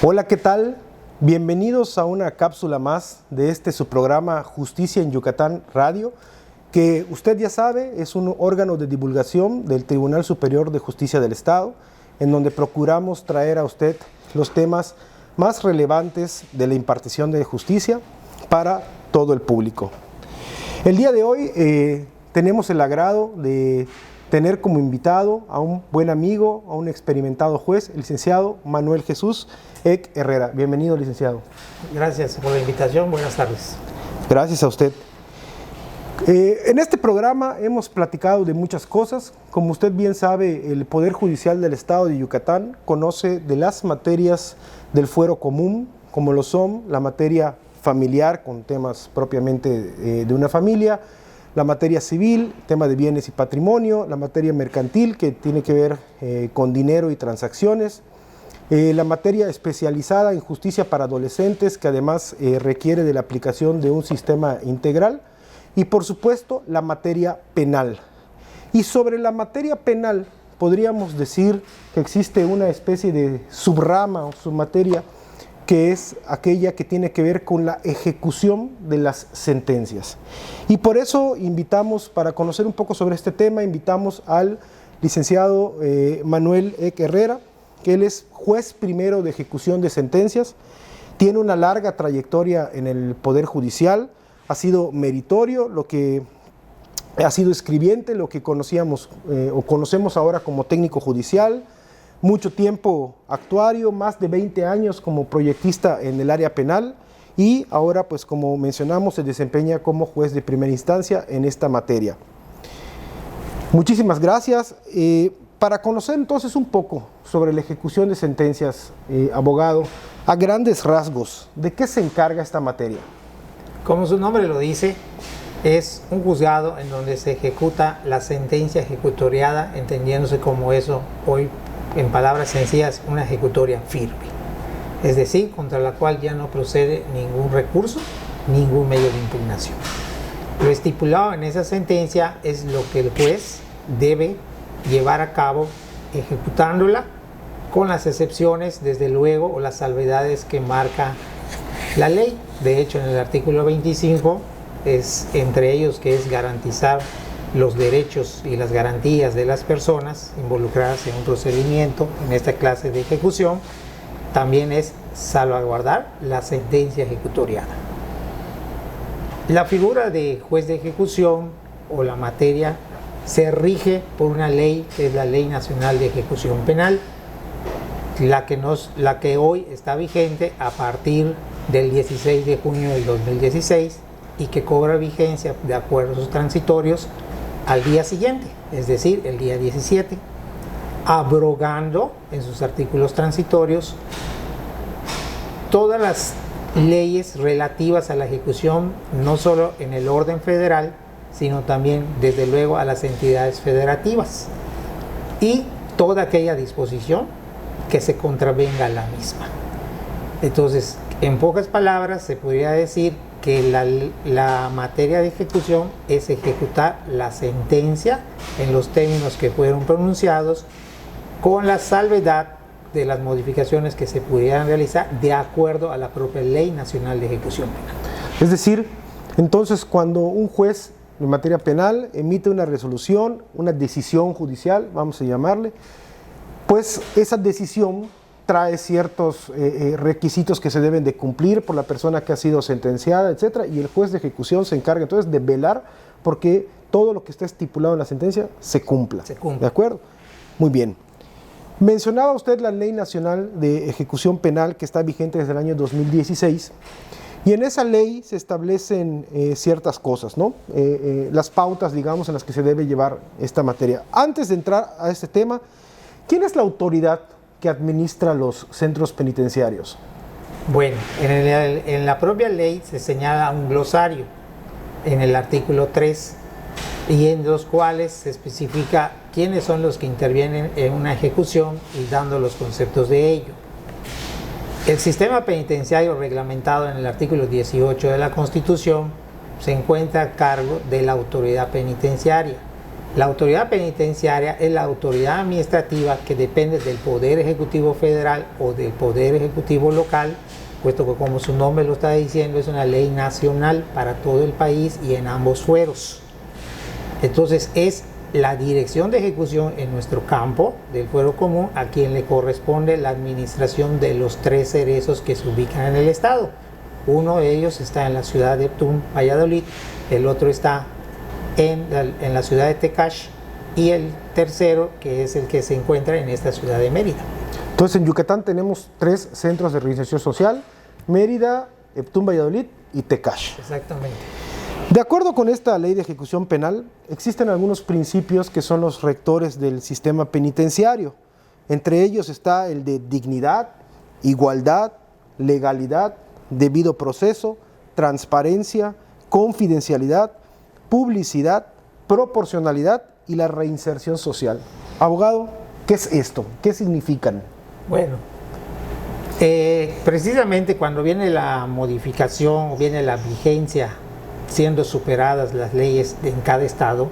Hola, ¿qué tal? Bienvenidos a una cápsula más de su programa Justicia en Yucatán Radio, que usted ya sabe es un órgano de divulgación del Tribunal Superior de Justicia del Estado, en donde procuramos traer a usted los temas más relevantes de la impartición de justicia para todo el público. El día de hoy tenemos el agrado de tener como invitado a un buen amigo, a un experimentado juez, el licenciado Manuel Jesús Eck Herrera. Bienvenido, licenciado. Gracias por la invitación, buenas tardes. Gracias a usted. En este programa hemos platicado de muchas cosas. Como usted bien sabe, el Poder Judicial del Estado de Yucatán conoce de las materias del fuero común, como lo son la materia familiar, con temas propiamente de una familia, la materia civil, tema de bienes y patrimonio, la materia mercantil, que tiene que ver con dinero y transacciones, la materia especializada en justicia para adolescentes, que además requiere de la aplicación de un sistema integral, y por supuesto la materia penal. Y sobre la materia penal podríamos decir que existe una especie de subrama o submateria, que es aquella que tiene que ver con la ejecución de las sentencias. Y por eso invitamos, para conocer un poco sobre este tema, invitamos al licenciado Manuel Eck Herrera, que él es juez primero de ejecución de sentencias, tiene una larga trayectoria en el Poder Judicial, ha sido meritorio, lo que ha sido escribiente, lo que conocíamos o conocemos ahora como técnico judicial, mucho tiempo actuario, más de 20 años como proyectista en el área penal y ahora, pues como mencionamos, se desempeña como juez de primera instancia en esta materia. Muchísimas gracias. Para conocer entonces un poco sobre la ejecución de sentencias, abogado, a grandes rasgos, ¿de qué se encarga esta materia? Como su nombre lo dice, es un juzgado en donde se ejecuta la sentencia ejecutoriada, entendiéndose como eso hoy, en palabras sencillas, una ejecutoria firme, es decir, contra la cual ya no procede ningún recurso, ningún medio de impugnación. Lo estipulado en esa sentencia es lo que el juez debe llevar a cabo ejecutándola, con las excepciones, desde luego, o las salvedades que marca la ley. De hecho, en el artículo 25, es entre ellos que es garantizar los derechos y las garantías de las personas involucradas en un procedimiento, en esta clase de ejecución, también es salvaguardar la sentencia ejecutoriada. La figura de juez de ejecución o la materia se rige por una ley que es la Ley Nacional de Ejecución Penal, la que hoy está vigente a partir del 16 de junio del 2016 y que cobra vigencia de acuerdos transitorios al día siguiente, es decir, el día 17, abrogando en sus artículos transitorios todas las leyes relativas a la ejecución, no solo en el orden federal, sino también, desde luego, a las entidades federativas y toda aquella disposición que se contravenga a la misma. Entonces, en pocas palabras, se podría decir que la materia de ejecución es ejecutar la sentencia en los términos que fueron pronunciados, con la salvedad de las modificaciones que se pudieran realizar de acuerdo a la propia Ley Nacional de Ejecución Penal. Es decir, entonces cuando un juez en materia penal emite una resolución, una decisión judicial, vamos a llamarle, pues esa decisión trae ciertos requisitos que se deben de cumplir por la persona que ha sido sentenciada, etcétera, y el juez de ejecución se encarga entonces de velar porque todo lo que está estipulado en la sentencia se cumpla. ¿De acuerdo? Muy bien. Mencionaba usted la Ley Nacional de Ejecución Penal, que está vigente desde el año 2016, y en esa ley se establecen ciertas cosas, ¿no? Las pautas, digamos, en las que se debe llevar esta materia. Antes de entrar a este tema, ¿quién es la autoridad que administra los centros penitenciarios? Bueno, en la propia ley se señala un glosario en el artículo 3 y en los cuales se especifica quiénes son los que intervienen en una ejecución y dando los conceptos de ello. El sistema penitenciario reglamentado en el artículo 18 de la Constitución se encuentra a cargo de la autoridad penitenciaria La autoridad penitenciaria es la autoridad administrativa que depende del Poder Ejecutivo Federal o del Poder Ejecutivo Local, puesto que, como su nombre lo está diciendo, es una ley nacional para todo el país y en ambos fueros. Entonces es la dirección de ejecución en nuestro campo del fuero común a quien le corresponde la administración de los 3 cerezos que se ubican en el estado. Uno de ellos está en la ciudad de Eptum, Valladolid, el otro está en la ciudad de Tecash y el tercero, que es el que se encuentra en esta ciudad de Mérida. Entonces en Yucatán tenemos 3 centros de reinserción social: Mérida, Eptum, Valladolid y Tecash. Exactamente. De acuerdo con esta ley de ejecución penal, existen algunos principios que son los rectores del sistema penitenciario. Entre ellos está el de dignidad, igualdad, legalidad, debido proceso, transparencia, confidencialidad, publicidad, proporcionalidad y la reinserción social. Abogado, ¿qué es esto? ¿Qué significan? Bueno, precisamente cuando viene la modificación, viene la vigencia, siendo superadas las leyes en cada estado,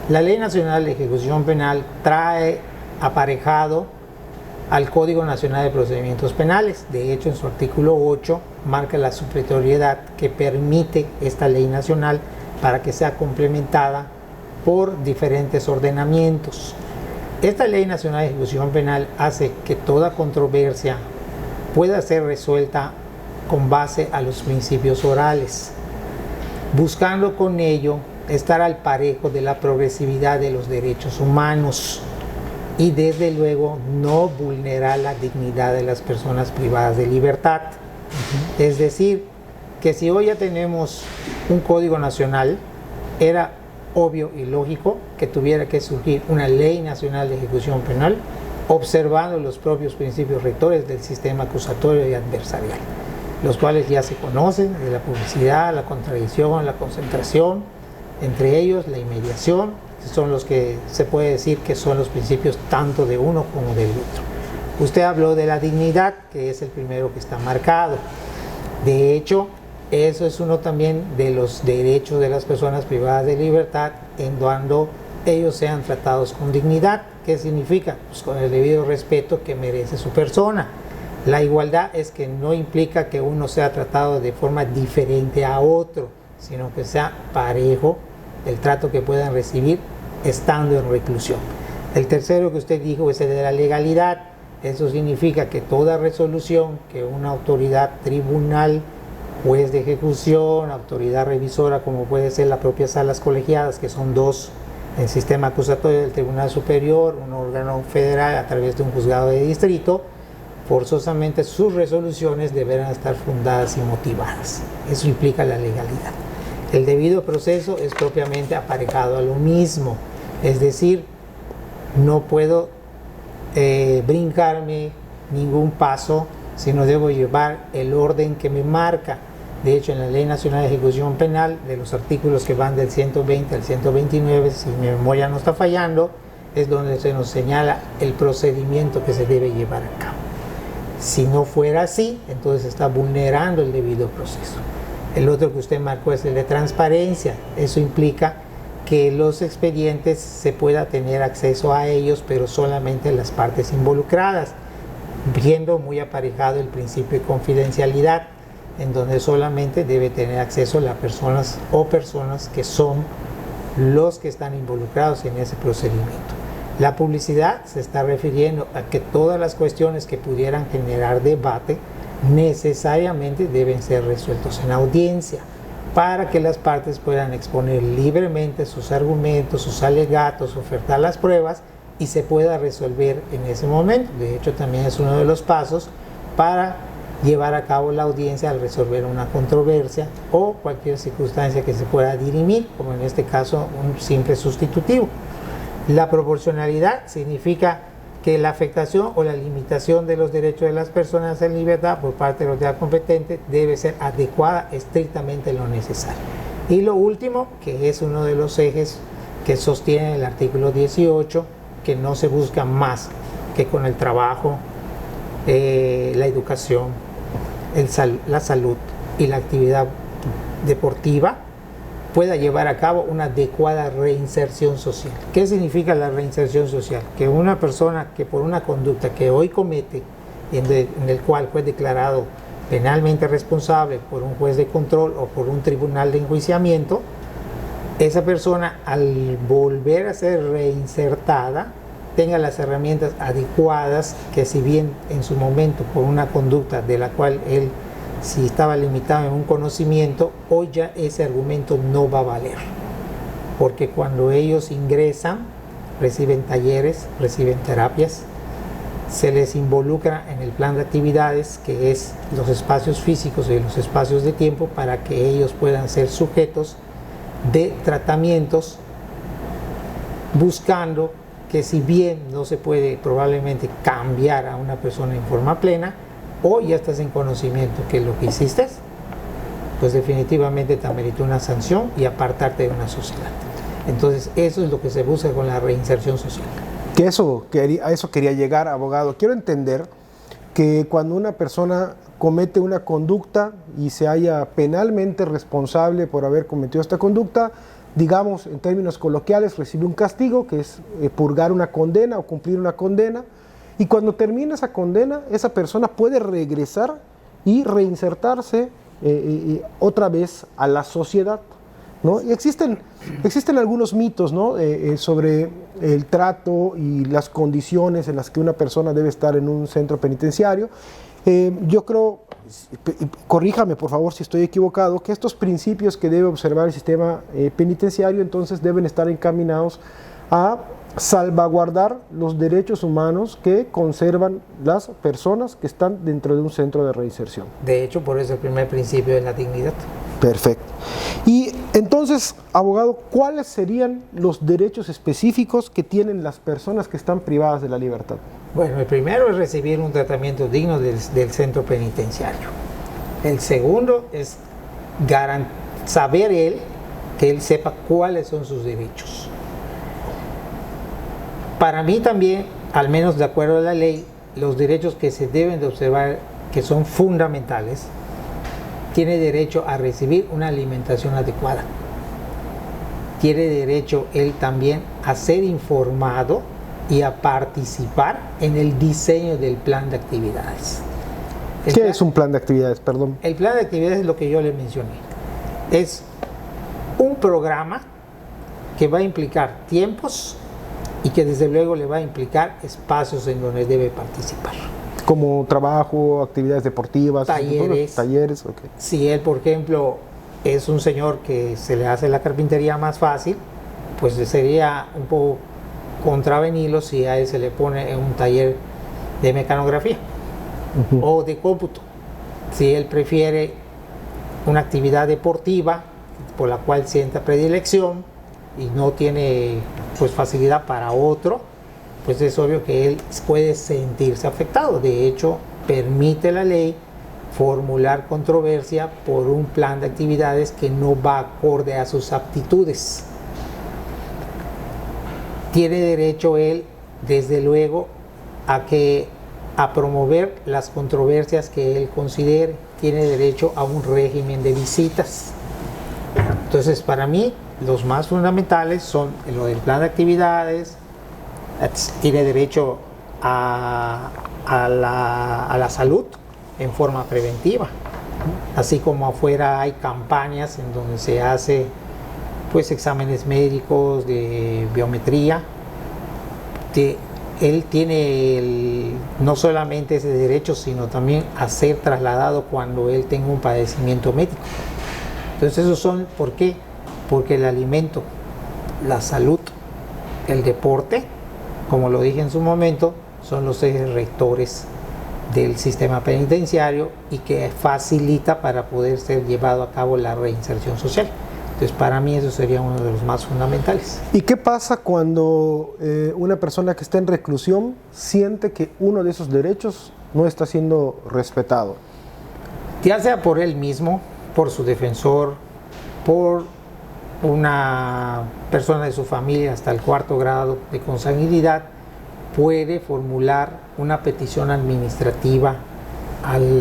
la Ley Nacional de Ejecución Penal trae aparejado al Código Nacional de Procedimientos Penales. De hecho, en su artículo 8 marca la supletoriedad que permite esta ley nacional para que sea complementada por diferentes ordenamientos. Esta Ley Nacional de Ejecución Penal hace que toda controversia pueda ser resuelta con base a los principios orales, buscando con ello estar al parejo de la progresividad de los derechos humanos y desde luego no vulnerar la dignidad de las personas privadas de libertad. Es decir, que si hoy ya tenemos un código nacional, era obvio y lógico que tuviera que surgir una ley nacional de ejecución penal observando los propios principios rectores del sistema acusatorio y adversarial, los cuales ya se conocen, de la publicidad, la contradicción, la concentración, entre ellos la inmediación, que son los que se puede decir que son los principios tanto de uno como del otro. Usted habló de la dignidad, que es el primero que está marcado. De hecho, eso es uno también de los derechos de las personas privadas de libertad, en cuando ellos sean tratados con dignidad. ¿Qué significa? Pues con el debido respeto que merece su persona. La igualdad es que no implica que uno sea tratado de forma diferente a otro, sino que sea parejo el trato que puedan recibir estando en reclusión. El tercero que usted dijo es el de la legalidad. Eso significa que toda resolución que una autoridad tribunal, juez de ejecución, autoridad revisora, como puede ser las propias salas colegiadas, que son 2 en el sistema acusatorio del Tribunal Superior, un órgano federal a través de un juzgado de distrito, forzosamente sus resoluciones deberán estar fundadas y motivadas. Eso implica la legalidad. El debido proceso es propiamente aparejado a lo mismo, es decir, no puedo brincarme ningún paso, sino debo llevar el orden que me marca. De hecho, en la Ley Nacional de Ejecución Penal, de los artículos que van del 120 al 129, si mi memoria no está fallando, es donde se nos señala el procedimiento que se debe llevar a cabo. Si no fuera así, entonces está vulnerando el debido proceso. El otro que usted marcó es el de transparencia. Eso implica que los expedientes se pueda tener acceso a ellos, pero solamente las partes involucradas, viendo muy aparejado el principio de confidencialidad, en donde solamente debe tener acceso las personas o personas que son los que están involucrados en ese procedimiento. La publicidad se está refiriendo a que todas las cuestiones que pudieran generar debate necesariamente deben ser resueltos en audiencia para que las partes puedan exponer libremente sus argumentos, sus alegatos, ofertar las pruebas y se pueda resolver en ese momento. De hecho, también es uno de los pasos para llevar a cabo la audiencia al resolver una controversia o cualquier circunstancia que se pueda dirimir, como en este caso un simple sustitutivo. La proporcionalidad significa que la afectación o la limitación de los derechos de las personas en libertad por parte de la autoridad competente debe ser adecuada estrictamente lo necesario. Y lo último, que es uno de los ejes que sostiene el artículo 18, que no se busca más que con el trabajo, la educación, la salud y la actividad deportiva, pueda llevar a cabo una adecuada reinserción social. ¿Qué significa la reinserción social? Que una persona que por una conducta que hoy comete, en el cual fue declarado penalmente responsable por un juez de control o por un tribunal de enjuiciamiento, esa persona al volver a ser reinsertada tenga las herramientas adecuadas, que si bien en su momento por una conducta de la cual él si estaba limitado en un conocimiento, hoy ya ese argumento no va a valer, porque cuando ellos ingresan reciben talleres, reciben terapias, se les involucra en el plan de actividades, que es los espacios físicos y los espacios de tiempo, para que ellos puedan ser sujetos de tratamientos, buscando que si bien no se puede probablemente cambiar a una persona en forma plena, o ya estás en conocimiento que lo que hiciste, pues definitivamente te amerita una sanción y apartarte de una sociedad. Entonces eso es lo que se busca con la reinserción social. A eso quería llegar, abogado. Quiero entender que cuando una persona comete una conducta y se halla penalmente responsable por haber cometido esta conducta, digamos en términos coloquiales, recibe un castigo, que es purgar una condena o cumplir una condena, y cuando termina esa condena, esa persona puede regresar y reinsertarse otra vez a la sociedad, ¿no? Y existen algunos mitos, ¿no? Sobre el trato y las condiciones en las que una persona debe estar en un centro penitenciario. Yo creo, corríjame por favor si estoy equivocado, que estos principios que debe observar el sistema penitenciario entonces deben estar encaminados a salvaguardar los derechos humanos que conservan las personas que están dentro de un centro de reinserción. De hecho, por eso el primer principio es la dignidad. Perfecto. Y entonces, abogado, ¿cuáles serían los derechos específicos que tienen las personas que están privadas de la libertad? Bueno, el primero es recibir un tratamiento digno del centro penitenciario. El segundo es saber que él sepa cuáles son sus derechos. Para mí también, al menos de acuerdo a la ley, los derechos que se deben de observar, que son fundamentales, tiene derecho a recibir una alimentación adecuada. Tiene derecho él también a ser informado y a participar en el diseño del plan de actividades. ¿Qué es un plan de actividades? Perdón. El plan de actividades es lo que yo le mencioné. Es un programa que va a implicar tiempos y que desde luego le va a implicar espacios en donde debe participar. Como trabajo, actividades deportivas, talleres. Okay. Si él, por ejemplo, es un señor que se le hace la carpintería más fácil, pues sería un poco contravenirlo si a él se le pone en un taller de mecanografía o de cómputo. Si él prefiere una actividad deportiva por la cual sienta predilección y no tiene pues facilidad para otro, pues es obvio que él puede sentirse afectado. De hecho, permite la ley formular controversia por un plan de actividades que no va acorde a sus aptitudes. Tiene derecho él, desde luego, a promover las controversias que él considere. Tiene derecho a un régimen de visitas. Entonces, para mí, los más fundamentales son lo del plan de actividades. Tiene derecho a la salud en forma preventiva, así como afuera hay campañas en donde se hace pues exámenes médicos de biometría. Él tiene no solamente ese derecho, sino también a ser trasladado cuando él tenga un padecimiento médico. Entonces esos son, ¿por qué? Porque el alimento, la salud, el deporte, como lo dije en su momento, son los ejes rectores del sistema penitenciario y que facilita para poder ser llevado a cabo la reinserción social. Entonces, para mí eso sería uno de los más fundamentales. ¿Y qué pasa cuando una persona que está en reclusión siente que uno de esos derechos no está siendo respetado? Ya sea por él mismo, por su defensor, por una persona de su familia hasta el 4º grado de consanguinidad, puede formular una petición administrativa al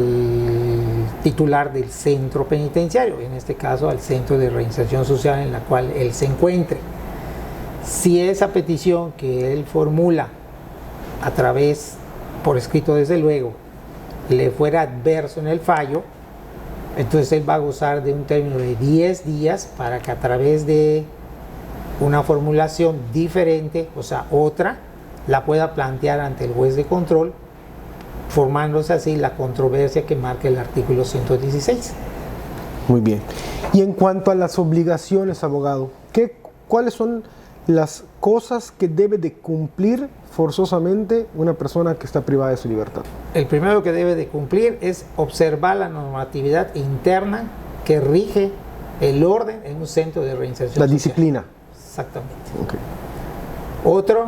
titular del centro penitenciario, en este caso al centro de reinserción social en la cual él se encuentre. Si esa petición que él formula a través, por escrito desde luego, le fuera adverso en el fallo, entonces él va a gozar de un término de 10 días para que a través de una formulación diferente, o sea, otra, la pueda plantear ante el juez de control, formándose así la controversia que marca el artículo 116. Muy bien. Y en cuanto a las obligaciones, abogado, ¿cuáles son las cosas que debe de cumplir forzosamente una persona que está privada de su libertad? El primero que debe de cumplir es observar la normatividad interna que rige el orden en un centro de reinserción social. La disciplina. Exactamente. Okay. Otro,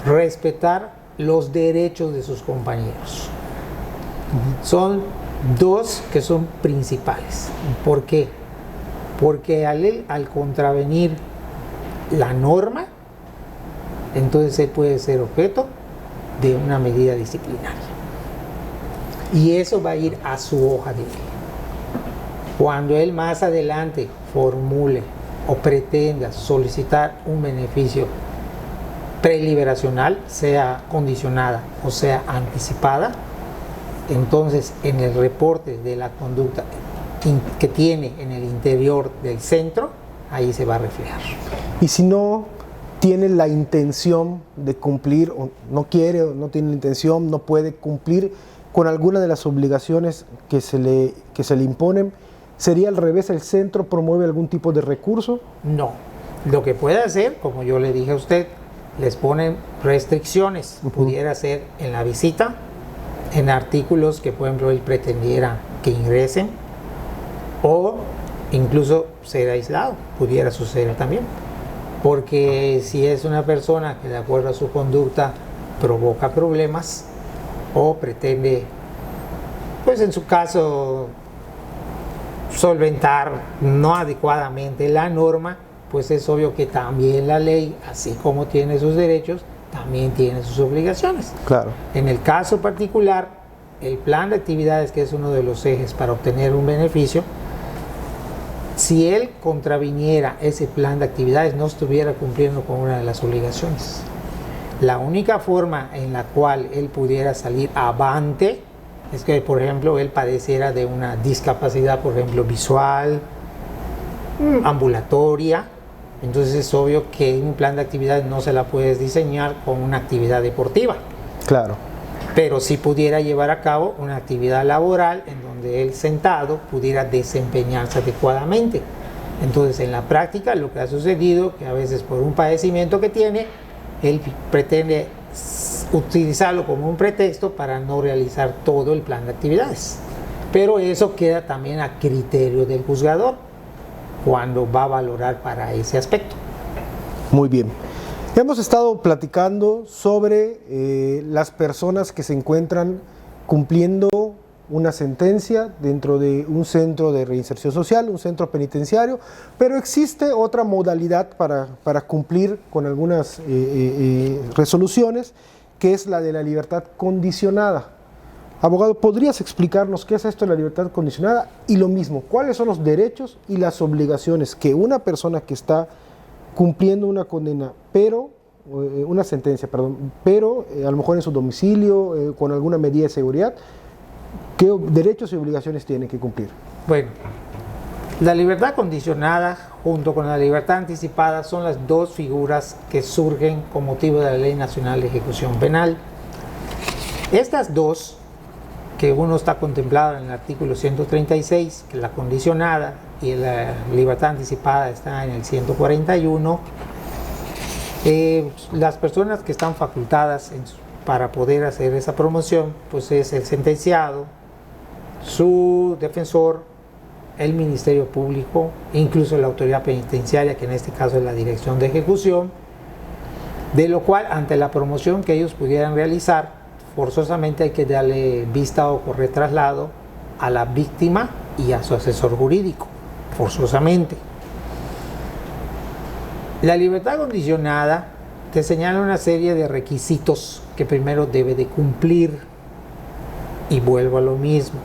respetar los derechos de sus compañeros. Son dos que son principales. ¿Por qué? Porque al contravenir la norma, entonces él puede ser objeto de una medida disciplinaria. Y eso va a ir a su hoja de vida. Cuando él más adelante formule o pretenda solicitar un beneficio preliberacional, sea condicionada o sea anticipada, entonces en el reporte de la conducta que tiene en el interior del centro, ahí se va a reflejar. Y si no tiene la intención de cumplir, o no quiere, o no tiene la intención, no puede cumplir con alguna de las obligaciones que se le imponen, ¿sería al revés? ¿El centro promueve algún tipo de recurso? No. Lo que puede hacer, como yo le dije a usted, les ponen restricciones. Pudiera ser en la visita, en artículos que, por ejemplo, él pretendiera que ingresen, o incluso ser aislado, pudiera suceder también. Porque si es una persona que de acuerdo a su conducta provoca problemas o pretende, pues en su caso, solventar no adecuadamente la norma, pues es obvio que también la ley, así como tiene sus derechos, también tiene sus obligaciones. Claro. En el caso particular, el plan de actividades, que es uno de los ejes para obtener un beneficio, si él contraviniera ese plan de actividades, no estuviera cumpliendo con una de las obligaciones. La única forma en la cual él pudiera salir avante es que, por ejemplo, él padeciera de una discapacidad, por ejemplo, visual, ambulatoria. Entonces es obvio que un plan de actividades no se la puedes diseñar con una actividad deportiva. Claro. Pero sí pudiera llevar a cabo una actividad laboral en donde él sentado pudiera desempeñarse adecuadamente. Entonces en la práctica lo que ha sucedido, que a veces por un padecimiento que tiene, él pretende utilizarlo como un pretexto para no realizar todo el plan de actividades. Pero eso queda también a criterio del juzgador cuando va a valorar para ese aspecto. Muy bien. Hemos estado platicando sobre las personas que se encuentran cumpliendo una sentencia dentro de un centro de reinserción social, un centro penitenciario, pero existe otra modalidad para cumplir con algunas resoluciones, que es la de la libertad condicionada. Abogado, ¿podrías explicarnos qué es esto de la libertad condicionada? Y lo mismo, ¿cuáles son los derechos y las obligaciones que una persona que está cumpliendo una condena, una sentencia, pero a lo mejor en su domicilio, con alguna medida de seguridad, qué derechos y obligaciones tiene que cumplir? Bueno, la libertad condicionada junto con la libertad anticipada son las dos figuras que surgen con motivo de la Ley Nacional de Ejecución Penal. Estas dos, que uno está contemplado en el artículo 136, que es la condicionada, y la libertad anticipada está en el 141, las personas que están facultadas para poder hacer esa promoción, pues es el sentenciado, su defensor, el Ministerio Público, incluso la autoridad penitenciaria, que en este caso es la Dirección de Ejecución, de lo cual ante la promoción que ellos pudieran realizar, forzosamente hay que darle vista o correr traslado a la víctima y a su asesor jurídico, forzosamente. La libertad condicionada te señala una serie de requisitos que primero debe de cumplir, y vuelvo a lo mismo.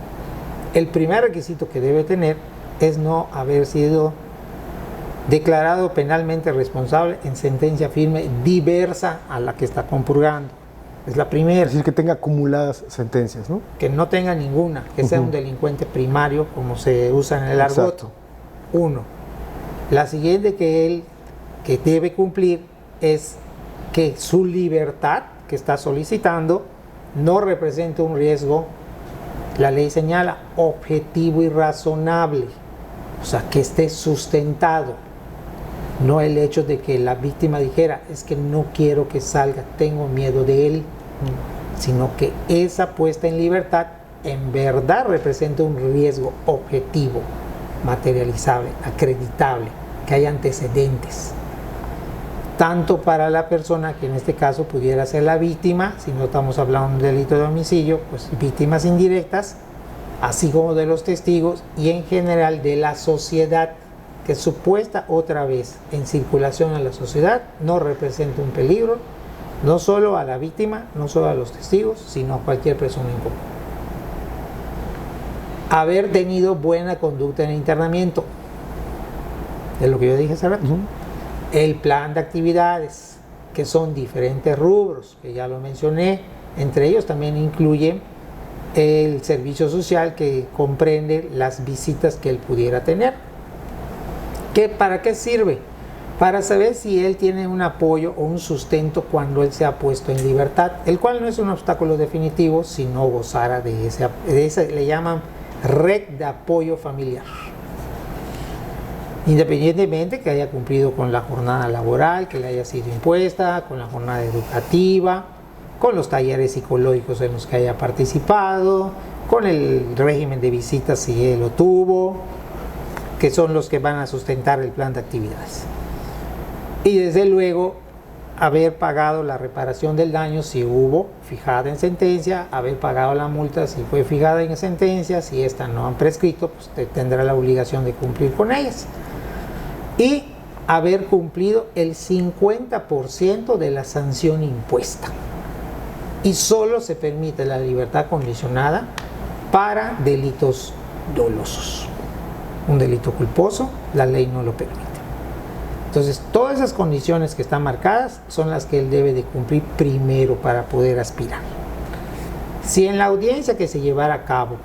El primer requisito que debe tener es no haber sido declarado penalmente responsable en sentencia firme diversa a la que está compurgando. Es la primera. Es decir, que tenga acumuladas sentencias, ¿no? Que no tenga ninguna, que sea un delincuente primario, como se usa en el argot. Exacto. Uno. La siguiente que debe cumplir es que su libertad que está solicitando no represente un riesgo, la ley señala, objetivo y razonable. O sea, que esté sustentado. No el hecho de que la víctima dijera, es que no quiero que salga, tengo miedo de él, sino que esa puesta en libertad en verdad representa un riesgo objetivo, materializable, acreditable, que haya antecedentes. Tanto para la persona que en este caso pudiera ser la víctima, si no estamos hablando de un delito de homicidio, pues víctimas indirectas, así como de los testigos y en general de la sociedad, que supuesta otra vez en circulación a la sociedad no representa un peligro, no solo a la víctima, no solo a los testigos, sino a cualquier persona en común. Haber tenido buena conducta en el internamiento, es lo que yo dije hace rato. El plan de actividades, que son diferentes rubros, que ya lo mencioné, entre ellos también incluye el servicio social, que comprende las visitas que él pudiera tener. ¿Para qué sirve? Para saber si él tiene un apoyo o un sustento cuando él se ha puesto en libertad, el cual no es un obstáculo definitivo si no gozara de ese le llaman red de apoyo familiar. Independientemente que haya cumplido con la jornada laboral que le haya sido impuesta, con la jornada educativa, con los talleres psicológicos en los que haya participado, con el régimen de visitas si él lo tuvo, que son los que van a sustentar el plan de actividades. Y desde luego haber pagado la reparación del daño si hubo fijada en sentencia, haber pagado la multa si fue fijada en sentencia, si esta no han prescrito, pues tendrá la obligación de cumplir con ellas. Y haber cumplido el 50% de la sanción impuesta. Y solo se permite la libertad condicionada para delitos dolosos. Un delito culposo, la ley no lo permite. Entonces, todas esas condiciones que están marcadas son las que él debe de cumplir primero para poder aspirar. Si en la audiencia que se llevara a cabo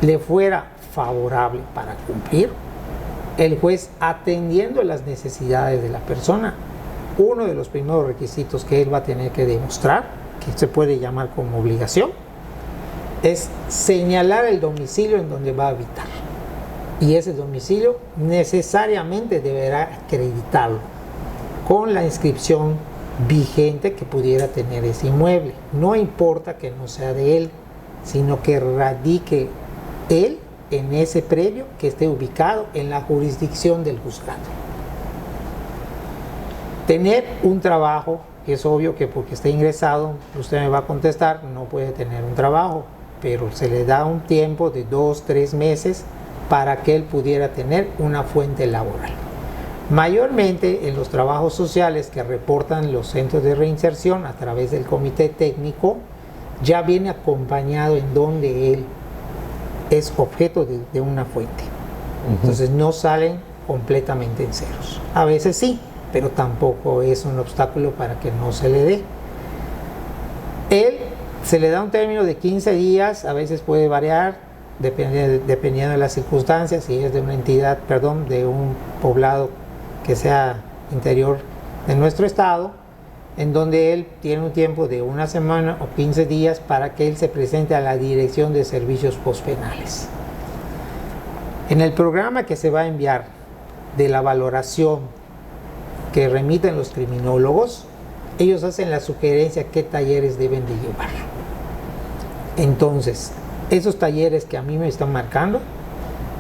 le fuera favorable para cumplir, el juez, atendiendo las necesidades de la persona, uno de los primeros requisitos que él va a tener que demostrar, que se puede llamar como obligación, es señalar el domicilio en donde va a habitar. Y ese domicilio necesariamente deberá acreditarlo con la inscripción vigente que pudiera tener ese inmueble. No importa que no sea de él, sino que radique él en ese predio que esté ubicado en la jurisdicción del juzgado. Tener un trabajo, es obvio que porque esté ingresado, usted me va a contestar, no puede tener un trabajo, pero se le da un tiempo de 2-3 meses para que él pudiera tener una fuente laboral. Mayormente en los trabajos sociales que reportan los centros de reinserción a través del comité técnico, ya viene acompañado en donde él es objeto de una fuente. Entonces no salen completamente en ceros. A veces sí, pero tampoco es un obstáculo para que no se le dé. Él se le da un término de 15 días, a veces puede variar, dependiendo de las circunstancias, si es de una entidad, de un poblado que sea interior de nuestro estado, en donde él tiene un tiempo de una semana o 15 días para que él se presente a la Dirección de Servicios Postpenales. En el programa que se va a enviar de la valoración que remiten los criminólogos, ellos hacen la sugerencia qué talleres deben de llevar. Entonces, esos talleres que a mí me están marcando,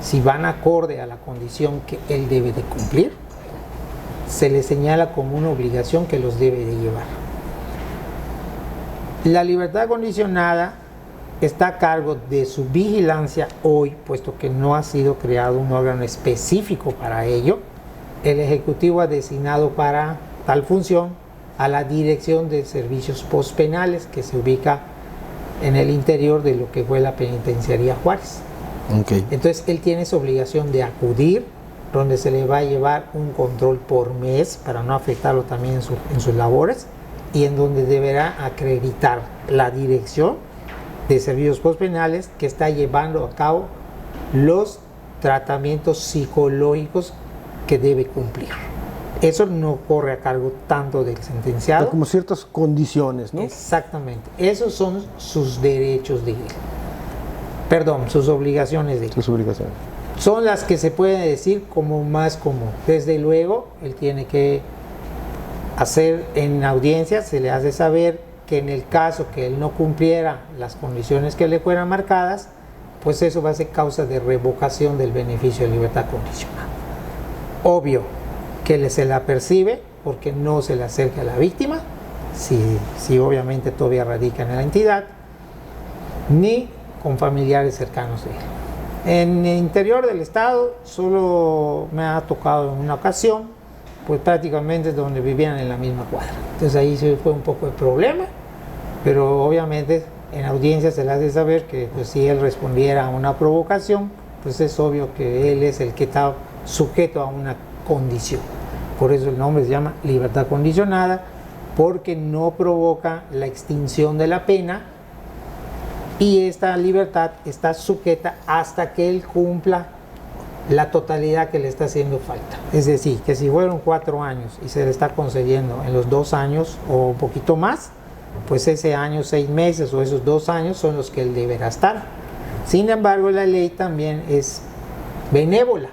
si van acorde a la condición que él debe de cumplir, se le señala como una obligación que los debe de llevar. La libertad condicionada está a cargo de su vigilancia hoy, puesto que no ha sido creado un órgano específico para ello. El Ejecutivo ha designado para tal función a la Dirección de Servicios Postpenales, que se ubica en el interior de lo que fue la penitenciaría Juárez. Okay. Entonces él tiene esa obligación de acudir, donde se le va a llevar un control por mes para no afectarlo también en sus labores, y en donde deberá acreditar la dirección de servicios postpenales que está llevando a cabo los tratamientos psicológicos que debe cumplir. Eso no corre a cargo tanto del sentenciado. Como ciertas condiciones, ¿no? Exactamente. Esos son sus derechos de él. Perdón, sus obligaciones de él. Sus obligaciones. Son las que se pueden decir como más común. Desde luego, él tiene que hacer en audiencia, se le hace saber que en el caso que él no cumpliera las condiciones que le fueran marcadas, pues eso va a ser causa de revocación del beneficio de libertad condicional. Obvio que se la percibe porque no se le acerca a la víctima, si obviamente todavía radica en la entidad, ni con familiares cercanos de él. En el interior del estado solo me ha tocado en una ocasión, pues prácticamente donde vivían en la misma cuadra. Entonces ahí sí fue un poco el problema, pero obviamente en audiencia se le hace saber que pues, si él respondiera a una provocación, pues es obvio que él es el que está sujeto a una condición. Por eso el nombre se llama libertad condicionada, porque no provoca la extinción de la pena y esta libertad está sujeta hasta que él cumpla la totalidad que le está haciendo falta. Es decir, que si fueron 4 años y se le está concediendo en los 2 años o un poquito más, pues ese año, 6 meses o esos 2 años son los que él deberá estar. Sin embargo, la ley también es benévola,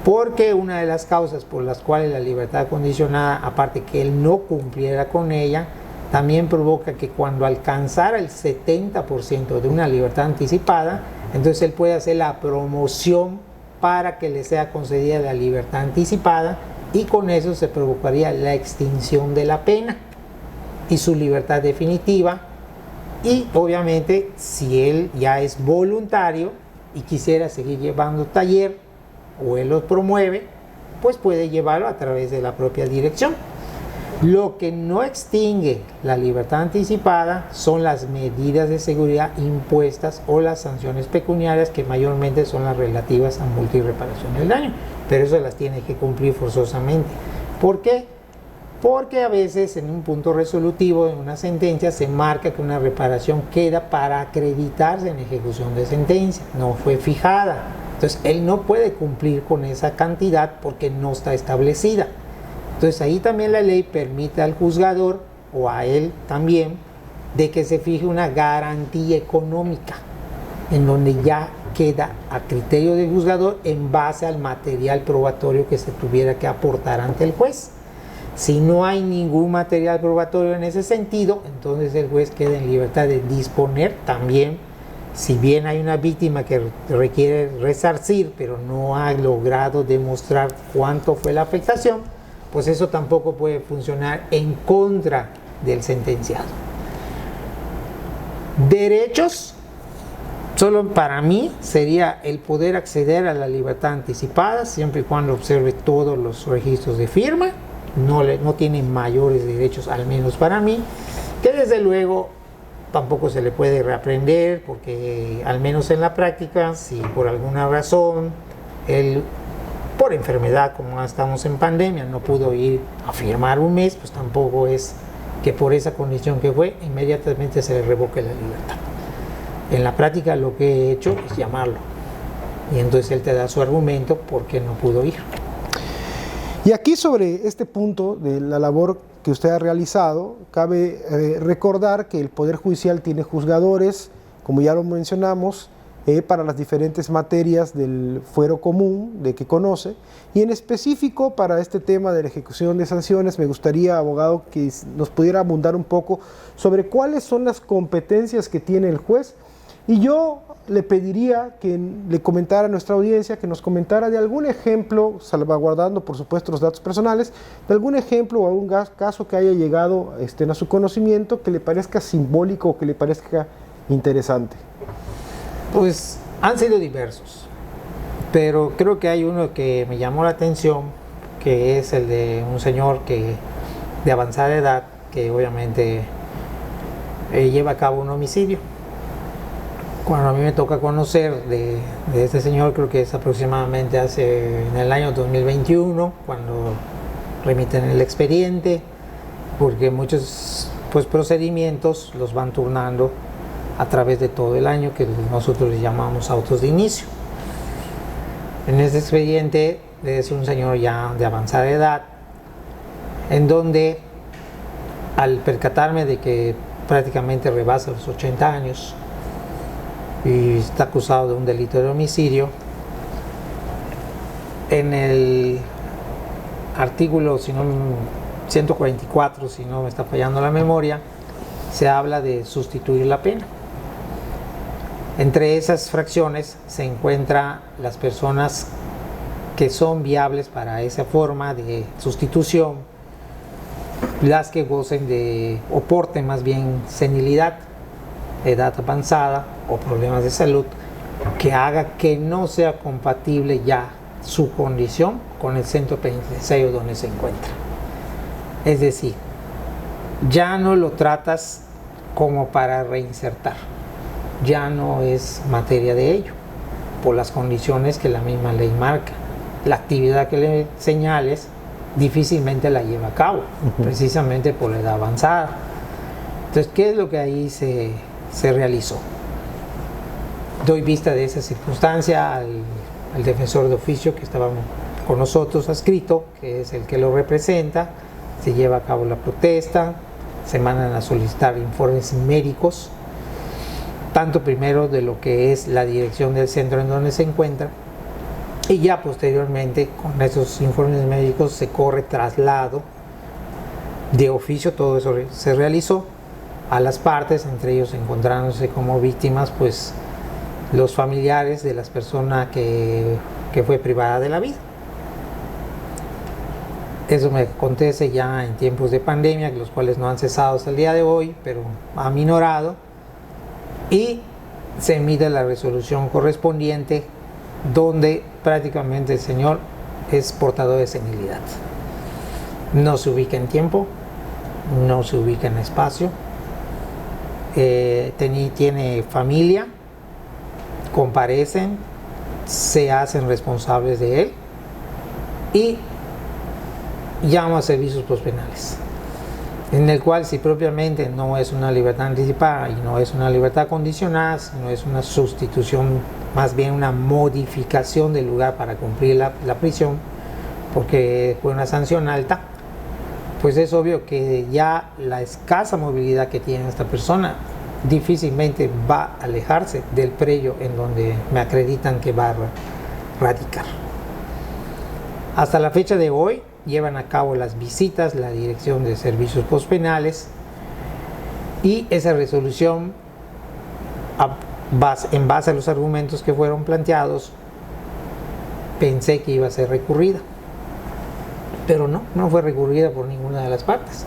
porque una de las causas por las cuales la libertad condicionada, aparte que él no cumpliera con ella, también provoca que cuando alcanzara el 70% de una libertad anticipada, entonces él puede hacer la promoción para que le sea concedida la libertad anticipada, y con eso se provocaría la extinción de la pena y su libertad definitiva. Y obviamente si él ya es voluntario y quisiera seguir llevando taller o él lo promueve, pues puede llevarlo a través de la propia dirección. Lo que no extingue la libertad anticipada son las medidas de seguridad impuestas o las sanciones pecuniarias, que mayormente son las relativas a multa y reparación del daño, pero eso las tiene que cumplir forzosamente. ¿Por qué? Porque a veces en un punto resolutivo, en una sentencia, se marca que una reparación queda para acreditarse en ejecución de sentencia, no fue fijada. Entonces él no puede cumplir con esa cantidad porque no está establecida. Entonces ahí también la ley permite al juzgador, o a él también, de que se fije una garantía económica, en donde ya queda a criterio del juzgador en base al material probatorio que se tuviera que aportar ante el juez. Si no hay ningún material probatorio en ese sentido, entonces el juez queda en libertad de disponer también, si bien hay una víctima que requiere resarcir, pero no ha logrado demostrar cuánto fue la afectación, pues eso tampoco puede funcionar en contra del sentenciado. Derechos, solo para mí sería el poder acceder a la libertad anticipada, siempre y cuando observe todos los registros de firma. No tiene mayores derechos, al menos para mí, que desde luego tampoco se le puede reaprender, porque al menos en la práctica, si por alguna razón él, por enfermedad, como estamos en pandemia, no pudo ir a firmar un mes, pues tampoco es que por esa condición que fue, inmediatamente se le revoque la libertad. En la práctica lo que he hecho es llamarlo, y entonces él te da su argumento por qué no pudo ir. Y aquí, sobre este punto de la labor que usted ha realizado, cabe recordar que el Poder Judicial tiene juzgadores, como ya lo mencionamos, para las diferentes materias del fuero común de que conoce, y en específico para este tema de la ejecución de sanciones, me gustaría, abogado, que nos pudiera abundar un poco sobre cuáles son las competencias que tiene el juez. Y yo le pediría que le comentara a nuestra audiencia, que nos comentara de algún ejemplo, salvaguardando por supuesto los datos personales, de algún ejemplo o algún caso que haya llegado a su conocimiento, que le parezca simbólico o que le parezca interesante. Pues han sido diversos, pero creo que hay uno que me llamó la atención, que es el de un señor de avanzada edad, que obviamente lleva a cabo un homicidio. Cuando a mí me toca conocer de este señor, creo que es aproximadamente en el año 2021, cuando remiten el expediente, porque muchos pues, procedimientos los van turnando a través de todo el año, que nosotros le llamamos autos de inicio. En este expediente es un señor ya de avanzada edad, en donde al percatarme de que prácticamente rebasa los 80 años y está acusado de un delito de homicidio, en el artículo 144, si no me está fallando la memoria, se habla de sustituir la pena. Entre esas fracciones se encuentran las personas que son viables para esa forma de sustitución, las que gocen de, o porten más bien senilidad, edad avanzada o problemas de salud, que haga que no sea compatible ya su condición con el centro penitenciario donde se encuentra. Es decir, ya no lo tratas como para reinsertar, ya no es materia de ello, por las condiciones que la misma ley marca. La actividad que le señales difícilmente la lleva a cabo, precisamente por la edad avanzada. Entonces, ¿qué es lo que ahí se realizó? Doy vista de esa circunstancia al defensor de oficio que estaba con nosotros adscrito, que es el que lo representa, se lleva a cabo la protesta, se mandan a solicitar informes médicos, tanto primero de lo que es la dirección del centro en donde se encuentra, y ya posteriormente con esos informes médicos se corre traslado de oficio. Todo eso se realizó a las partes, entre ellos encontrándose como víctimas pues los familiares de las personas que fue privada de la vida. Eso me acontece ya en tiempos de pandemia, los cuales no han cesado hasta el día de hoy, pero ha minorado, y se emite la resolución correspondiente donde prácticamente el señor es portador de senilidad. No se ubica en tiempo, no se ubica en espacio, tiene familia, comparecen, se hacen responsables de él y llama a servicios postpenales, en el cual si propiamente no es una libertad anticipada y no es una libertad condicionada, sino es una sustitución, más bien una modificación del lugar para cumplir la prisión, porque fue una sanción alta, pues es obvio que ya la escasa movilidad que tiene esta persona difícilmente va a alejarse del predio en donde me acreditan que va a radicar. Hasta la fecha de hoy llevan a cabo las visitas la Dirección de Servicios Postpenales, y esa resolución, en base a los argumentos que fueron planteados, pensé que iba a ser recurrida, pero no fue recurrida por ninguna de las partes.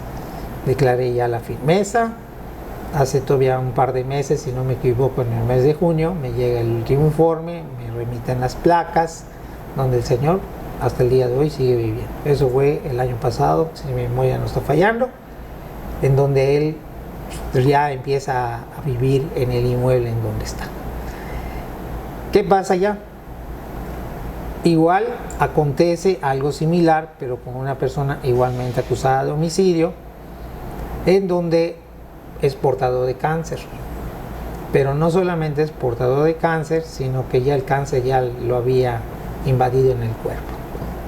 Declaré ya la firmeza. Hace todavía un par de meses, si no me equivoco, en el mes de junio, me llega el último informe, me remiten las placas, donde el señor hasta el día de hoy sigue viviendo. Eso fue el año pasado, si mi memoria no está fallando, en donde él ya empieza a vivir en el inmueble en donde está. ¿Qué pasa ya? Igual acontece algo similar, pero con una persona igualmente acusada de homicidio, en donde es portador de cáncer. Pero no solamente es portador de cáncer, sino que ya el cáncer ya lo había invadido en el cuerpo,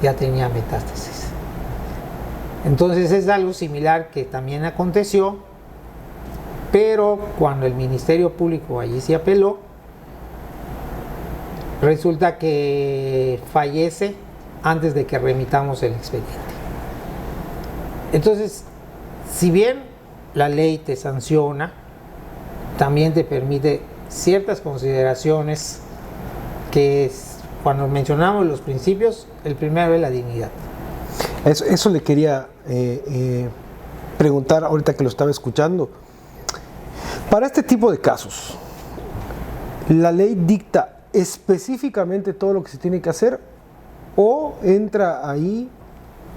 ya tenía metástasis. Entonces es algo similar que también aconteció, pero cuando el Ministerio Público allí se apeló, resulta que fallece antes de que remitamos el expediente. Entonces, si bien la ley te sanciona, también te permite ciertas consideraciones que cuando mencionamos los principios, el primero es la dignidad. Eso le quería preguntar ahorita que lo estaba escuchando. Para este tipo de casos, ¿la ley dicta específicamente todo lo que se tiene que hacer o entra ahí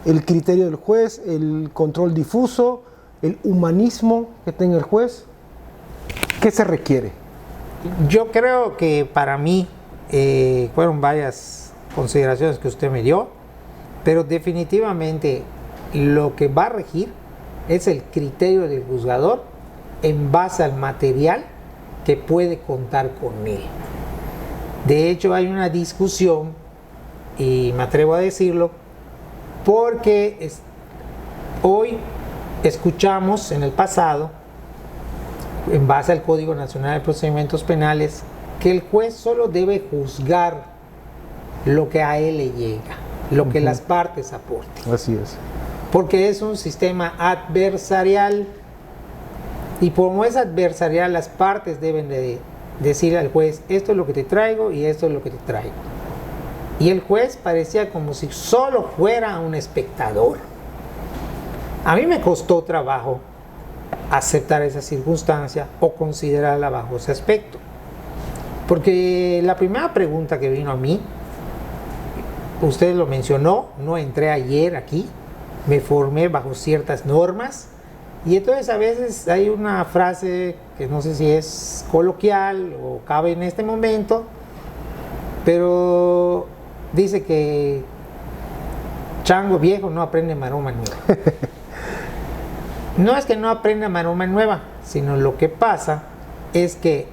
el criterio del juez, el control difuso, el humanismo que tenga el juez? ¿Qué se requiere? Yo creo que para mí fueron varias consideraciones que usted me dio, pero definitivamente lo que va a regir es el criterio del juzgador en base al material que puede contar con él. De hecho, hay una discusión, y me atrevo a decirlo, porque hoy escuchamos en el pasado, en base al Código Nacional de Procedimientos Penales, que el juez solo debe juzgar lo que a él le llega, lo que las partes aporten. Así es. Porque es un sistema adversarial, y como es adversarial, las partes deben de decir al juez, esto es lo que te traigo y esto es lo que te traigo. Y el juez parecía como si solo fuera un espectador. A mí me costó trabajo aceptar esa circunstancia o considerarla bajo ese aspecto, porque la primera pregunta que vino a mí, usted lo mencionó, no entré ayer aquí, me formé bajo ciertas normas, y entonces a veces hay una frase que no sé si es coloquial o cabe en este momento, pero dice que chango viejo no aprende maroma nueva. No es que no aprenda maroma nueva, sino lo que pasa es que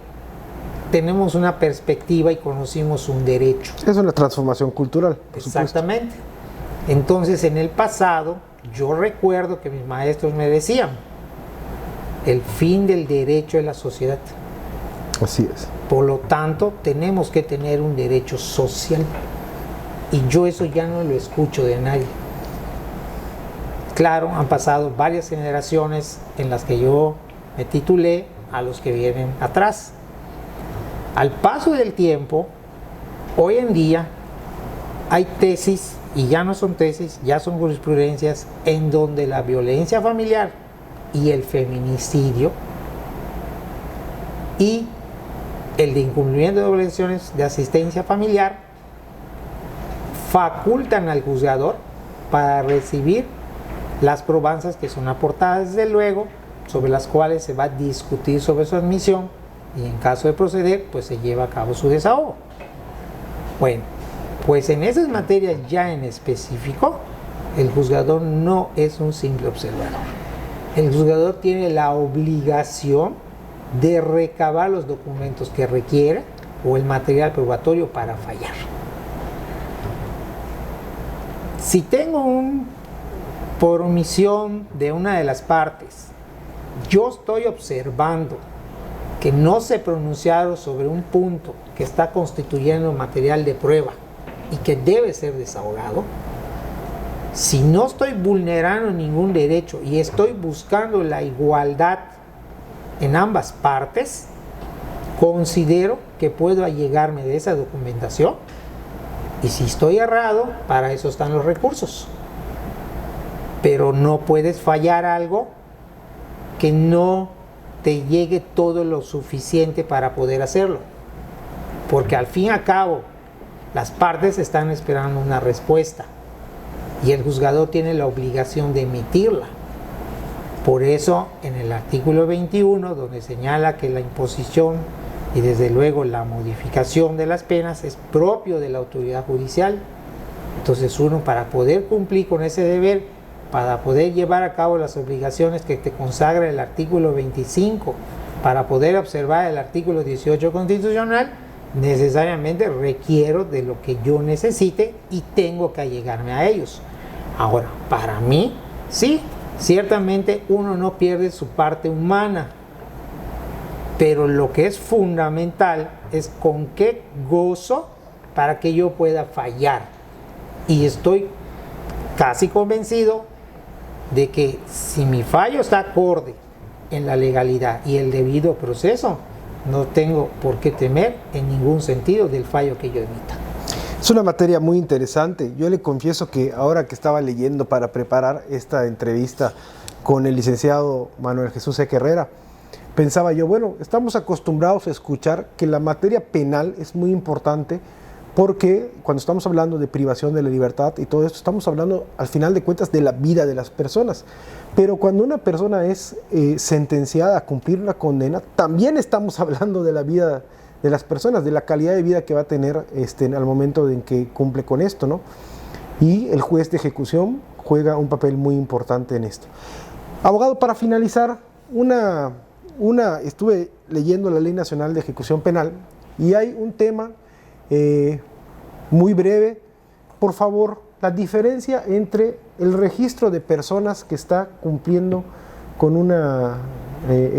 tenemos una perspectiva y conocimos un derecho. Es una transformación cultural, por Exactamente. Supuesto. Entonces, en el pasado, yo recuerdo que mis maestros me decían, el fin del derecho es la sociedad. Así es. Por lo tanto, tenemos que tener un derecho social. Y yo eso ya no lo escucho de nadie. Claro, han pasado varias generaciones en las que yo me titulé a los que vienen atrás. Al paso del tiempo, hoy en día hay tesis, y ya no son tesis, ya son jurisprudencias, en donde la violencia familiar y el feminicidio y el de incumplimiento de obligaciones de asistencia familiar facultan al juzgador para recibir las probanzas que son aportadas desde luego, sobre las cuales se va a discutir sobre su admisión, y en caso de proceder, pues se lleva a cabo su desahogo. Bueno, pues en esas materias ya en específico, el juzgador no es un simple observador. El juzgador tiene la obligación de recabar los documentos que requiere o el material probatorio para fallar. Si tengo por omisión de una de las partes, yo estoy observando que no se pronunciaron sobre un punto que está constituyendo material de prueba y que debe ser desahogado, si no estoy vulnerando ningún derecho y estoy buscando la igualdad en ambas partes, considero que puedo allegarme de esa documentación, y si estoy errado, para eso están los recursos. Pero no puedes fallar algo que no te llegue todo lo suficiente para poder hacerlo, porque al fin y al cabo las partes están esperando una respuesta y el juzgador tiene la obligación de emitirla. Por eso en el artículo 21, donde señala que la imposición y desde luego la modificación de las penas es propio de la autoridad judicial, entonces uno, para poder cumplir con ese deber, para poder llevar a cabo las obligaciones que te consagra el artículo 25, para poder observar el artículo 18 constitucional, necesariamente requiero de lo que yo necesite y tengo que allegarme a ellos. Ahora, para mí, sí, ciertamente uno no pierde su parte humana, pero lo que es fundamental es con qué gozo para que yo pueda fallar. Y estoy casi convencido de que si mi fallo está acorde en la legalidad y el debido proceso, no tengo por qué temer en ningún sentido del fallo que yo emita. Es una materia muy interesante. Yo le confieso que ahora que estaba leyendo para preparar esta entrevista con el licenciado Manuel Jesús Seca Herrera, pensaba yo, bueno, estamos acostumbrados a escuchar que la materia penal es muy importante porque cuando estamos hablando de privación de la libertad y todo esto, estamos hablando al final de cuentas de la vida de las personas. Pero cuando una persona es sentenciada a cumplir una condena, también estamos hablando de la vida de las personas, de la calidad de vida que va a tener al momento en que cumple con esto, ¿no? Y el juez de ejecución juega un papel muy importante en esto. Abogado, para finalizar, estuve leyendo la Ley Nacional de Ejecución Penal y hay un tema muy breve. Por favor, la diferencia entre el registro de personas que está cumpliendo con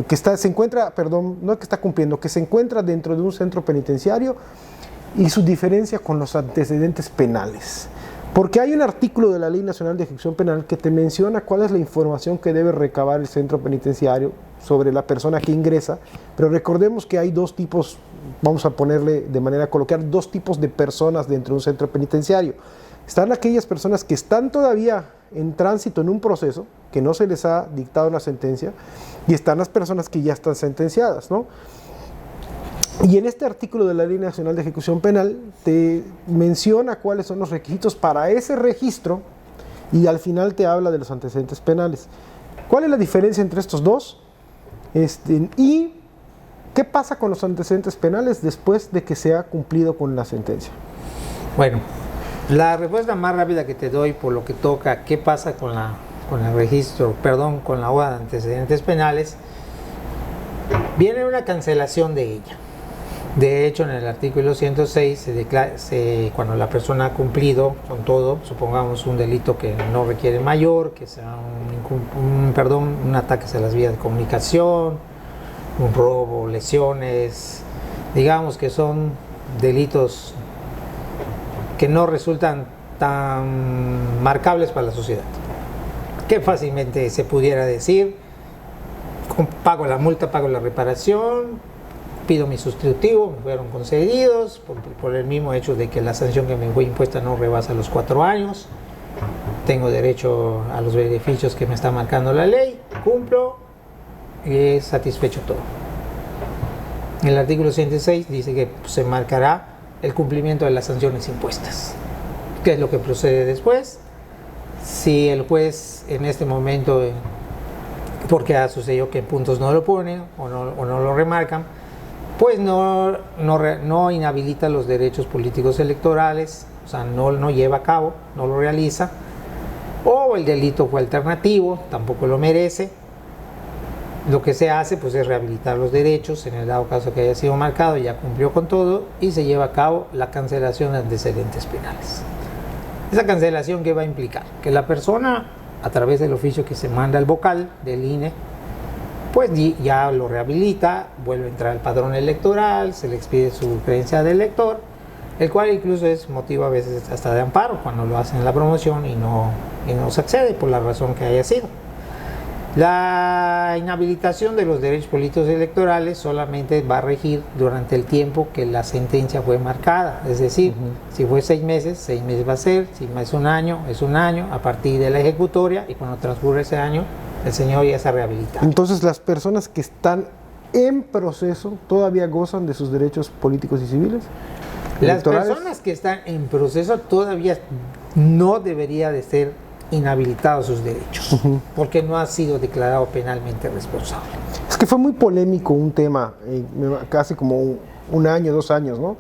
que se encuentra dentro de un centro penitenciario y su diferencia con los antecedentes penales. Porque hay un artículo de la Ley Nacional de Ejecución Penal que te menciona cuál es la información que debe recabar el centro penitenciario sobre la persona que ingresa, pero recordemos que hay dos tipos, vamos a ponerle de manera coloquial, dos tipos de personas dentro de un centro penitenciario. Están aquellas personas que están todavía en tránsito en un proceso, que no se les ha dictado una sentencia, y están las personas que ya están sentenciadas, ¿no? Y en este artículo de la Ley Nacional de Ejecución Penal te menciona cuáles son los requisitos para ese registro y al final te habla de los antecedentes penales. ¿Cuál es la diferencia entre estos dos? ¿Y qué pasa con los antecedentes penales después de que se ha cumplido con la sentencia? Bueno, la respuesta más rápida que te doy por lo que toca qué pasa con la hoja de antecedentes penales, viene una cancelación de ella. De hecho, en el artículo 106 cuando la persona ha cumplido con todo, supongamos un delito que no requiere mayor, que sea un ataque a las vías de comunicación, un robo, lesiones, digamos que son delitos que no resultan tan marcables para la sociedad, que fácilmente se pudiera decir, pago la multa, pago la reparación, pido mi sustitutivo, me fueron concedidos por el mismo hecho de que la sanción que me fue impuesta no rebasa los 4 años, tengo derecho a los beneficios que me está marcando la ley, cumplo y es satisfecho todo. El artículo 106 dice que se marcará el cumplimiento de las sanciones impuestas. ¿Qué es lo que procede después? Si el juez en este momento, porque ha sucedido que en puntos no lo ponen o no lo remarcan, pues no inhabilita los derechos políticos electorales, o sea, no lleva a cabo, no lo realiza, o el delito fue alternativo, tampoco lo merece. Lo que se hace pues es rehabilitar los derechos en el dado caso que haya sido marcado, ya cumplió con todo y se lleva a cabo la cancelación de antecedentes penales. Esa cancelación, ¿qué va a implicar? Que la persona, a través del oficio que se manda al vocal del INE, pues ya lo rehabilita, vuelve a entrar al padrón electoral, se le expide su credencial de elector, el cual incluso es motivo a veces hasta de amparo cuando lo hacen en la promoción y no se accede por la razón que haya sido. La inhabilitación de los derechos políticos electorales solamente va a regir durante el tiempo que la sentencia fue marcada, es decir, si fue 6 meses, 6 meses va a ser, si es un año, a partir de la ejecutoria, y cuando transcurre ese año, el señor ya se ha rehabilitado. Entonces, las personas que están en proceso todavía gozan de sus derechos políticos y civiles. Las personas que están en proceso todavía no debería de ser inhabilitados sus derechos, porque no ha sido declarado penalmente responsable. Es que fue muy polémico un tema, casi como un año, 2 años, ¿no?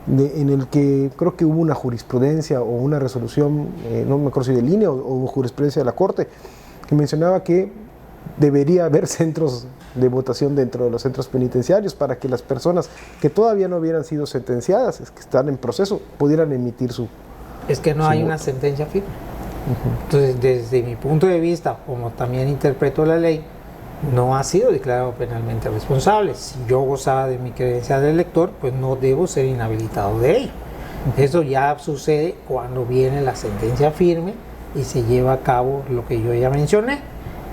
En el que creo que hubo una jurisprudencia o una resolución, no me acuerdo si de línea o jurisprudencia de la Corte, que mencionaba que debería haber centros de votación dentro de los centros penitenciarios para que las personas que todavía no hubieran sido sentenciadas, que están en proceso, pudieran emitir su Es que no hay voto. una sentencia firme. Entonces, desde mi punto de vista, como también interpreto la ley, no ha sido declarado penalmente responsable. Si yo gozaba de mi credencial de elector, pues no debo ser inhabilitado de ello. Eso ya sucede cuando viene la sentencia firme y se lleva a cabo lo que yo ya mencioné,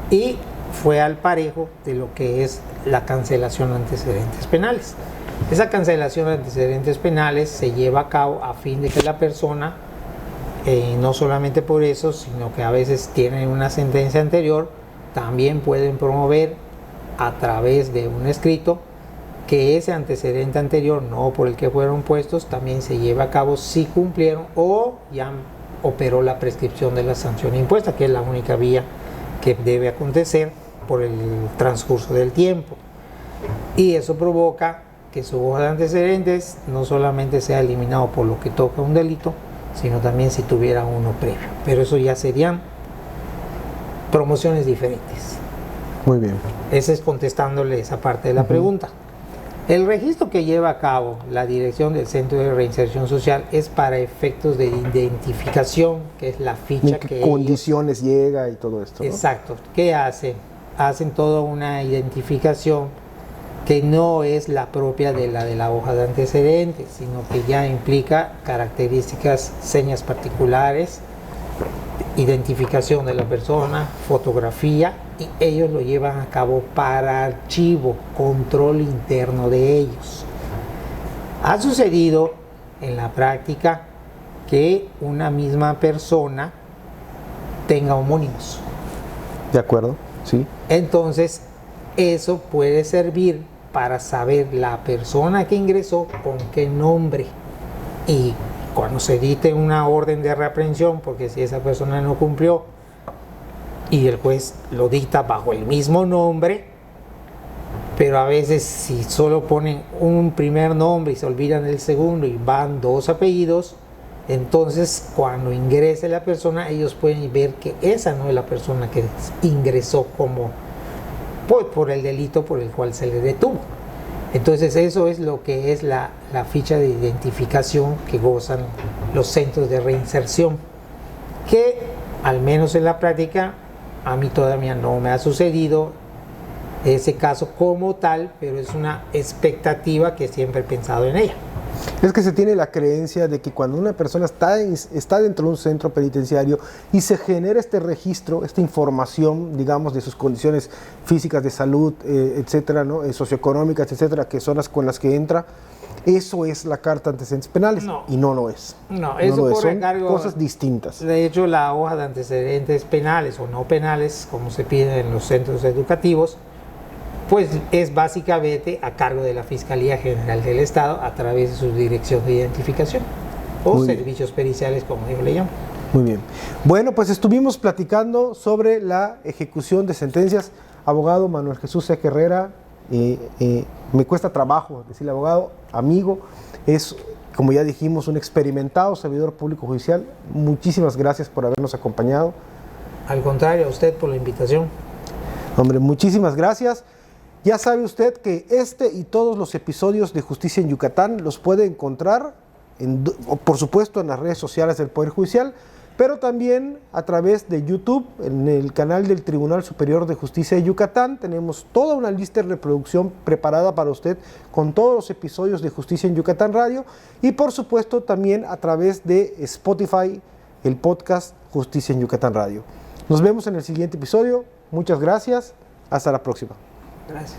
y fue al parejo de lo que es la cancelación de antecedentes penales. Esa cancelación de antecedentes penales se lleva a cabo a fin de que la persona, no solamente por eso, sino que a veces tienen una sentencia anterior, también pueden promover a través de un escrito que ese antecedente anterior, no por el que fueron puestos, también se lleva a cabo si cumplieron o ya operó la prescripción de la sanción impuesta, que es la única vía que debe acontecer por el transcurso del tiempo. Y eso provoca que su hoja de antecedentes no solamente sea eliminado por lo que toca un delito, sino también si tuviera uno previo. Pero eso ya serían promociones diferentes. Muy bien. Ese es contestándole esa parte de la pregunta. El registro que lleva a cabo la dirección del Centro de Reinserción Social es para efectos de identificación, que es la ficha ¿En qué que condiciones llega y todo esto, ¿no? Exacto. ¿Qué hacen? Hacen toda una identificación que no es la propia de la hoja de antecedentes, sino que ya implica características, señas particulares, identificación de la persona, fotografía, y ellos lo llevan a cabo para archivo, control interno de ellos. Ha sucedido en la práctica que una misma persona tenga homónimos. De acuerdo, sí. Entonces, eso puede servir para saber la persona que ingresó con qué nombre. Y cuando se dicte una orden de reaprehensión, porque si esa persona no cumplió y el juez lo dicta bajo el mismo nombre, pero a veces si solo ponen un primer nombre y se olvidan del segundo y van dos apellidos, entonces cuando ingrese la persona ellos pueden ver que esa no es la persona que ingresó como por el delito por el cual se le detuvo. Entonces eso es lo que es la ficha de identificación que gozan los centros de reinserción, que al menos en la práctica a mí todavía no me ha sucedido ese caso como tal, pero es una expectativa que siempre he pensado en ella. Es que se tiene la creencia de que cuando una persona está dentro de un centro penitenciario y se genera este registro, esta información, digamos, de sus condiciones físicas de salud, etcétera, ¿no? Socioeconómicas, etcétera, que son las con las que entra, eso es la carta de antecedentes penales. No. Y no lo es. No, eso no lo es. corre Son a cargo, cosas distintas. De hecho, la hoja de antecedentes penales o no penales, como se pide en los centros educativos, pues es básicamente a cargo de la Fiscalía General del Estado a través de su dirección de identificación o Muy bien. servicios periciales, como yo le llamo. Muy bien. Bueno, pues estuvimos platicando sobre la ejecución de sentencias. Abogado Manuel Jesús Seca Herrera, me cuesta trabajo decirle abogado, amigo, es, como ya dijimos, un experimentado servidor público judicial. Muchísimas gracias por habernos acompañado. Al contrario, a usted por la invitación. Hombre, muchísimas gracias. Ya sabe usted que este y todos los episodios de Justicia en Yucatán los puede encontrar, por supuesto, en las redes sociales del Poder Judicial, pero también a través de YouTube, en el canal del Tribunal Superior de Justicia de Yucatán. Tenemos toda una lista de reproducción preparada para usted con todos los episodios de Justicia en Yucatán Radio y, por supuesto, también a través de Spotify, el podcast Justicia en Yucatán Radio. Nos vemos en el siguiente episodio. Muchas gracias. Hasta la próxima. Gracias.